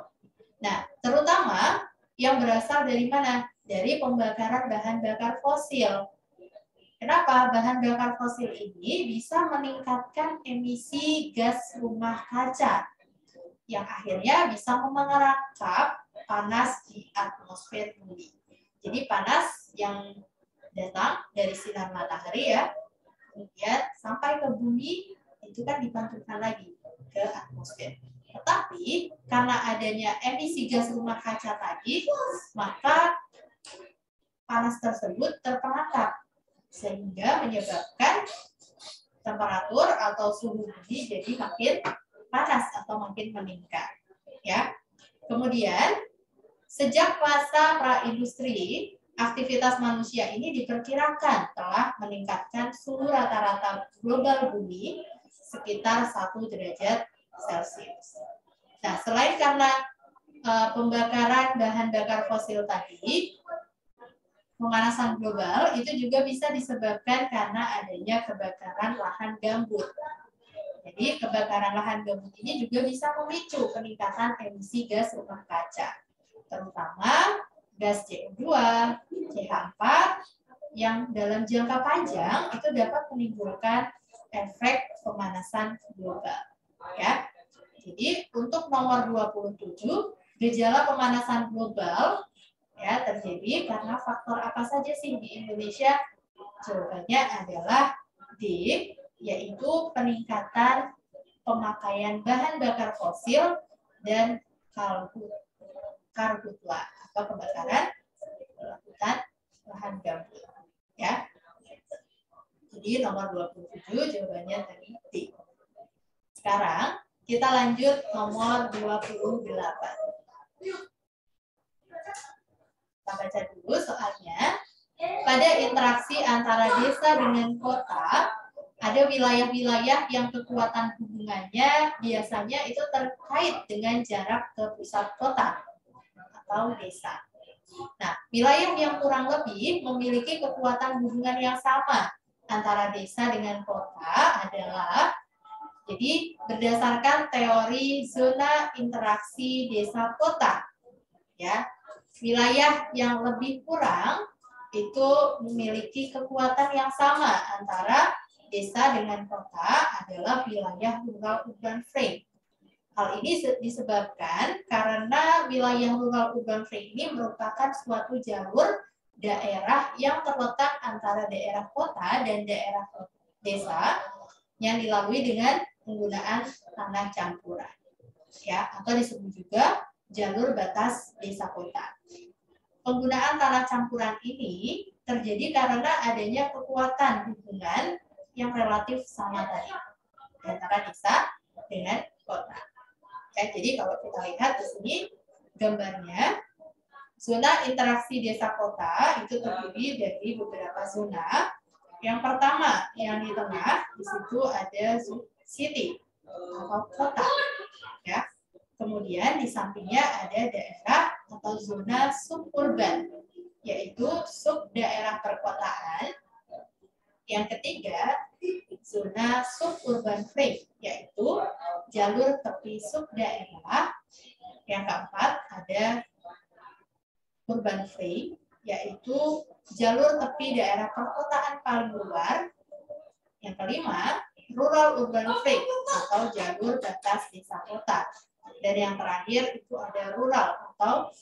Nah, terutama yang berasal dari mana? Dari pembakaran bahan bakar fosil. Kenapa? Bahan bakar fosil ini bisa meningkatkan emisi gas rumah kaca yang akhirnya bisa memerangkap panas di atmosfer bumi. Jadi panas yang datang dari sinar matahari, ya, kemudian sampai ke bumi itu kan dipantulkan lagi ke atmosfer. Tetapi karena adanya emisi gas rumah kaca tadi, maka panas tersebut terperangkap sehingga menyebabkan temperatur atau suhu bumi jadi makin panas atau makin meningkat, ya. Kemudian sejak masa pra-industri, aktivitas manusia ini diperkirakan telah meningkatkan suhu rata-rata global bumi sekitar 1 derajat Celcius. Nah, selain karena pembakaran bahan bakar fosil tadi, pemanasan global itu juga bisa disebabkan karena adanya kebakaran lahan gambut. Jadi, kebakaran lahan gambut ini juga bisa memicu peningkatan emisi gas rumah kaca, terutama gas CO2, CH4 yang dalam jangka panjang itu dapat menimbulkan efek pemanasan global, ya. Jadi untuk nomor 27, gejala pemanasan global, ya, terjadi karena faktor apa saja sih di Indonesia? Jawabannya adalah D, yaitu peningkatan pemakaian bahan bakar fosil dan karhutla atau kebakaran hutan lahan gambut, ya. Jadi nomor 27 jawabannya tadi D. Sekarang kita lanjut nomor 28. Kita baca dulu soalnya. Pada interaksi antara desa dengan kota, ada wilayah-wilayah yang kekuatan hubungannya biasanya itu terkait dengan jarak ke pusat kota atau desa. Nah, wilayah yang kurang lebih memiliki kekuatan hubungan yang sama antara desa dengan kota adalah, jadi berdasarkan teori zona interaksi desa kota, ya, wilayah yang lebih kurang itu memiliki kekuatan yang sama antara desa dengan kota adalah wilayah rural urban frame. Hal ini disebabkan karena wilayah rural urban frame ini merupakan suatu jalur daerah yang terletak antara daerah kota dan daerah desa yang dilalui dengan penggunaan tanah campuran. ya, atau disebut juga jalur batas desa kota. Penggunaan tanah campuran ini terjadi karena adanya kekuatan hubungan yang relatif sama tadi antara desa dengan kota. Ya, jadi kalau kita lihat di sini gambarnya, zona interaksi desa kota itu terdiri dari beberapa zona. Yang pertama, yang di tengah, di situ ada city atau kota. Ya. Kemudian di sampingnya ada daerah atau zona suburban, yaitu sub daerah perkotaan. Yang ketiga, zona suburban free, yaitu jalur tepi sub daerah. Yang keempat, ada urban free, yaitu jalur tepi daerah perkotaan paling luar. Yang kelima, rural urban free atau jalur batas desa kota. Dan yang terakhir itu ada rural atau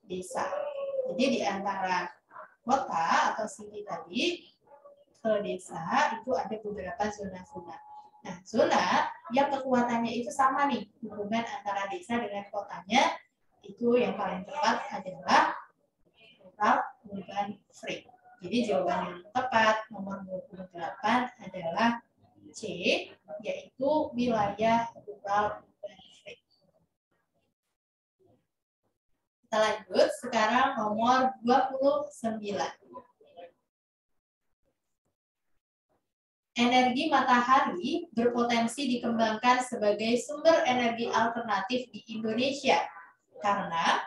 desa. Jadi di antara kota atau city tadi ke desa itu ada beberapa zona-zona. Nah, zona yang kekuatannya itu sama nih, hubungan antara desa dengan kotanya itu yang paling tepat adalah rural urban free. Jadi jawaban yang tepat nomor 28 adalah C, yaitu wilayah rural urban free. Kita lanjut, sekarang nomor 29. Energi matahari berpotensi dikembangkan sebagai sumber energi alternatif di Indonesia. Karena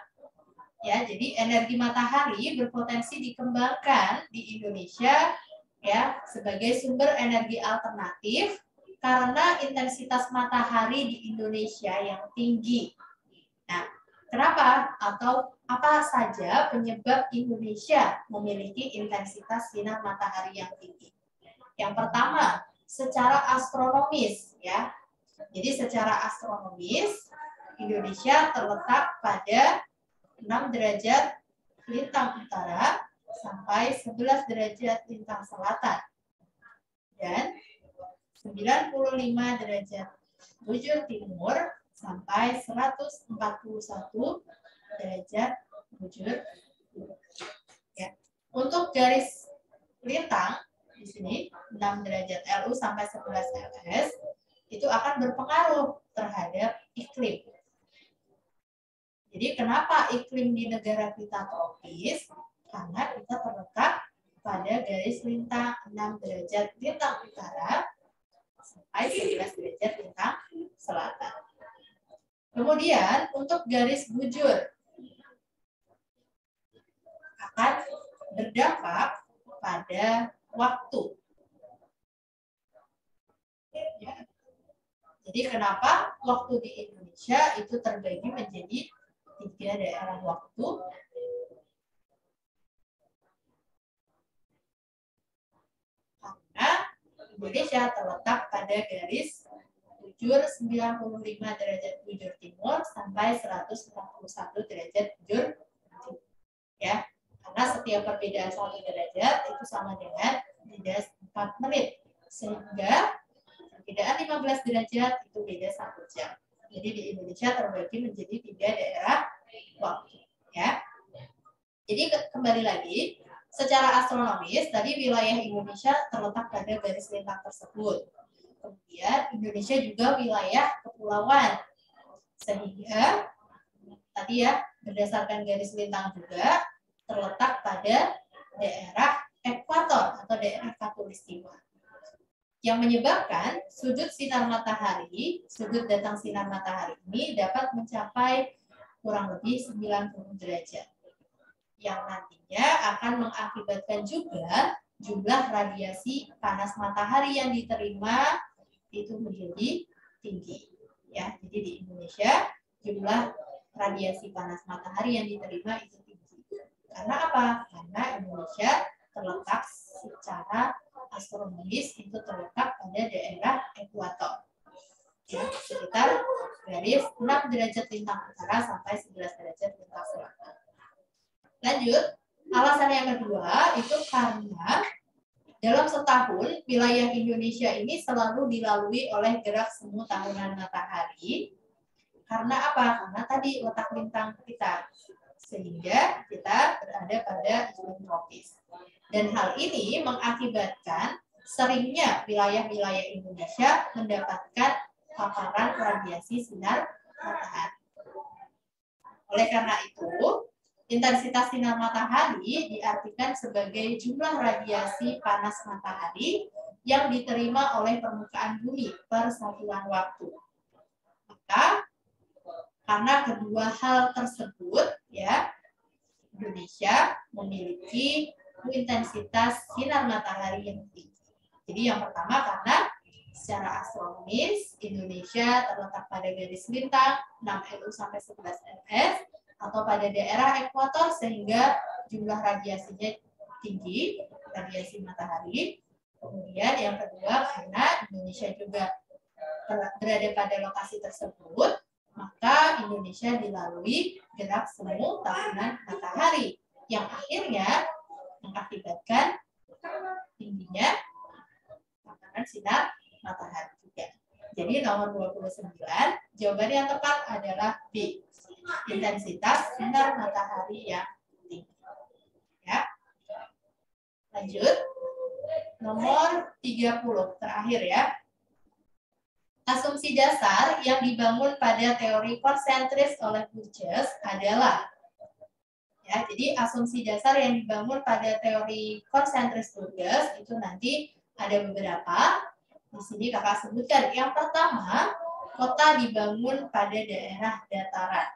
ya, jadi energi matahari berpotensi dikembangkan di Indonesia ya sebagai sumber energi alternatif karena intensitas matahari di Indonesia yang tinggi. Nah, kenapa atau apa saja penyebab Indonesia memiliki intensitas sinar matahari yang tinggi? Yang pertama, secara astronomis ya. Jadi secara astronomis Indonesia terletak pada 6 derajat lintang utara sampai 11 derajat lintang selatan dan 95 derajat bujur timur sampai 141 derajat bujur timur. Ya. Untuk garis lintang di sini 6 derajat LU sampai 11 LS itu akan berpengaruh terhadap iklim. Jadi kenapa iklim di negara kita tropis? Karena kita terletak pada garis lintang 6 derajat lintang utara sampai 11 derajat lintang selatan. Kemudian untuk garis bujur akan berdampak pada waktu. Ya. Jadi kenapa waktu di Indonesia itu terbagi menjadi 3 daerah waktu? Karena Indonesia terletak pada garis bujur 95 derajat bujur timur sampai 141 derajat bujur timur. Ya. Karena setiap perbedaan 1 derajat itu sama dengan jeda 4 menit. Sehingga perbedaan 15 derajat itu beda 1 jam. Jadi di Indonesia terbagi menjadi 3 daerah waktu. Ya. Jadi kembali lagi, secara astronomis tadi wilayah Indonesia terletak pada garis lintang tersebut. Kemudian Indonesia juga wilayah kepulauan. Sehingga tadi ya berdasarkan garis lintang juga terletak pada daerah ekuator atau daerah khatulistiwa. Yang menyebabkan sudut sinar matahari, sudut datang sinar matahari ini dapat mencapai kurang lebih 90 derajat. Yang nantinya akan mengakibatkan juga jumlah radiasi panas matahari yang diterima itu menjadi tinggi. Ya, jadi di Indonesia jumlah radiasi panas matahari yang diterima itu tinggi. Karena apa? Karena Indonesia terletak secara astronomis itu terletak pada daerah ekuator. Ya, sekitar garis 6 derajat lintang utara sampai 11 derajat lintang selatan. Lanjut, alasan yang kedua itu karena dalam setahun wilayah Indonesia ini selalu dilalui oleh gerak semu tahunan matahari Karena apa? Karena tadi letak lintang kita, sehingga kita berada pada iklim tropis. Dan hal ini mengakibatkan seringnya wilayah-wilayah Indonesia mendapatkan paparan radiasi sinar matahari. Oleh karena itu, intensitas sinar matahari diartikan sebagai jumlah radiasi panas matahari yang diterima oleh permukaan bumi per satuan waktu. Maka, karena kedua hal tersebut, ya, Indonesia memiliki intensitas sinar matahari yang tinggi. Jadi yang pertama karena secara astronomis Indonesia terletak pada garis lintang 6 LU sampai 11 LS atau pada daerah ekuator sehingga jumlah radiasinya tinggi, radiasi matahari. Kemudian yang kedua karena Indonesia juga berada pada lokasi tersebut, maka Indonesia dilalui gerak semu tahunan matahari yang akhirnya mengakibatkan tingginya paparan sinar matahari juga. Jadi nomor 29, jawaban yang tepat adalah B. Intensitas sinar matahari yang tinggi. Ya. Lanjut. Nomor 30, terakhir ya. Asumsi dasar yang dibangun pada teori konsentris oleh Burgess adalah, ya, jadi asumsi dasar yang dibangun pada teori konsentris Burgess itu nanti ada beberapa. Di sini kakak sebutkan. Yang pertama, kota dibangun pada daerah dataran.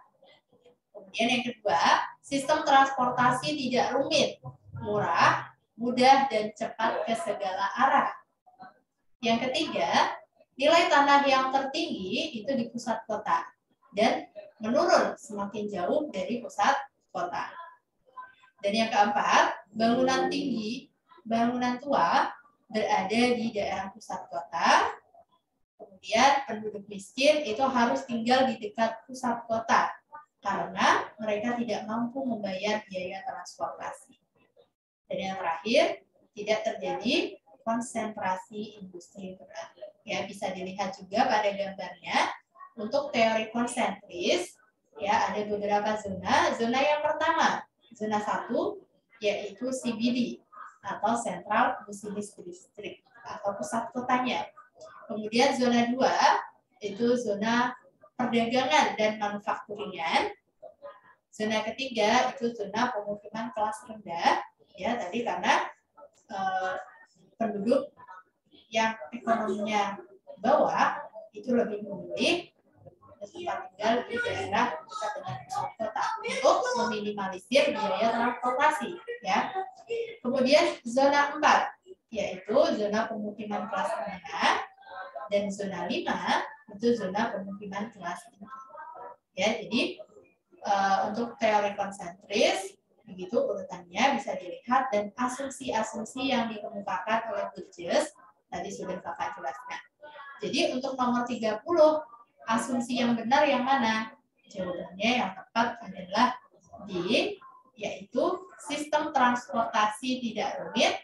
Kemudian yang kedua, sistem transportasi tidak rumit, murah, mudah, dan cepat ke segala arah. Yang ketiga, nilai tanah yang tertinggi itu di pusat kota dan menurun semakin jauh dari pusat kota. Dan yang keempat, bangunan tinggi, bangunan tua berada di daerah pusat kota. Kemudian penduduk miskin itu harus tinggal di dekat pusat kota karena mereka tidak mampu membayar biaya transportasi. Dan yang terakhir, tidak terjadi konsentrasi industri berat. Ya, bisa dilihat juga pada gambarnya. Untuk teori konsentris, ya ada beberapa zona. Zona yang pertama, zona 1 yaitu CBD atau Central Business District atau pusat kotanya. Kemudian zona 2 itu zona perdagangan dan manufakturingan. Zona ketiga itu zona pemukiman kelas rendah. Ya, tadi karena penduduk yang ekonominya bawah itu lebih memilih tempat tinggal di daerah dekat dengan pusat kota untuk meminimalisir biaya transportasi. Ya. Kemudian zona 4 yaitu zona pemukiman kelas menengah dan zona 5 itu zona pemukiman kelas tinggi. Ya, jadi untuk teori konsentris begitu urutannya bisa dilihat dan asumsi-asumsi yang dikemukakan oleh Burgess tadi sudah kakak jelaskan. Jadi untuk nomor 30 asumsi yang benar yang mana? Jawabannya yang tepat adalah D, yaitu sistem transportasi tidak rumit,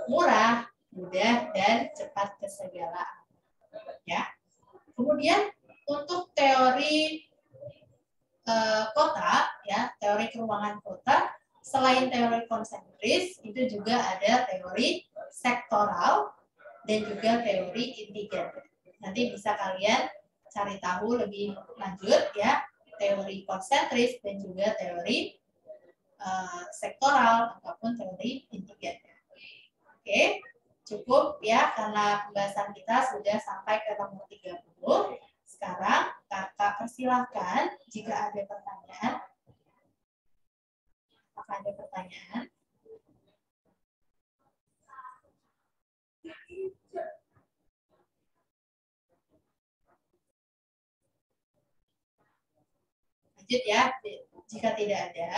murah, mudah, dan cepat ke segala. Ya. Kemudian untuk teori kota, ya, teori keruangan kota, selain teori konsentris, itu juga ada teori sektoral dan juga teori intigen. Nanti bisa kalian cari tahu lebih lanjut ya, teori konsentris dan juga teori sektoral ataupun teori intigen. Oke, cukup ya karena pembahasan kita sudah sampai ke nomor 30. Sekarang kakak persilahkan jika ada pertanyaan. Apakah ada pertanyaan? Lanjut ya, jika tidak ada,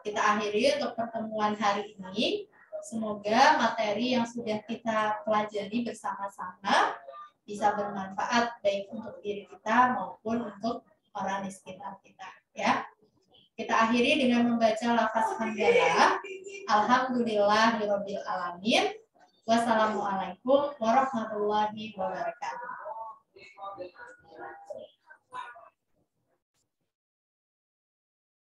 kita akhiri untuk pertemuan hari ini. Semoga materi yang sudah kita pelajari bersama-sama bisa bermanfaat baik untuk diri kita maupun untuk orang di sekitar kita. Ya, kita akhiri dengan membaca lafaz hamdalah. Alhamdulillahirabbil alamin. Wassalamualaikum warahmatullahi wabarakatuh.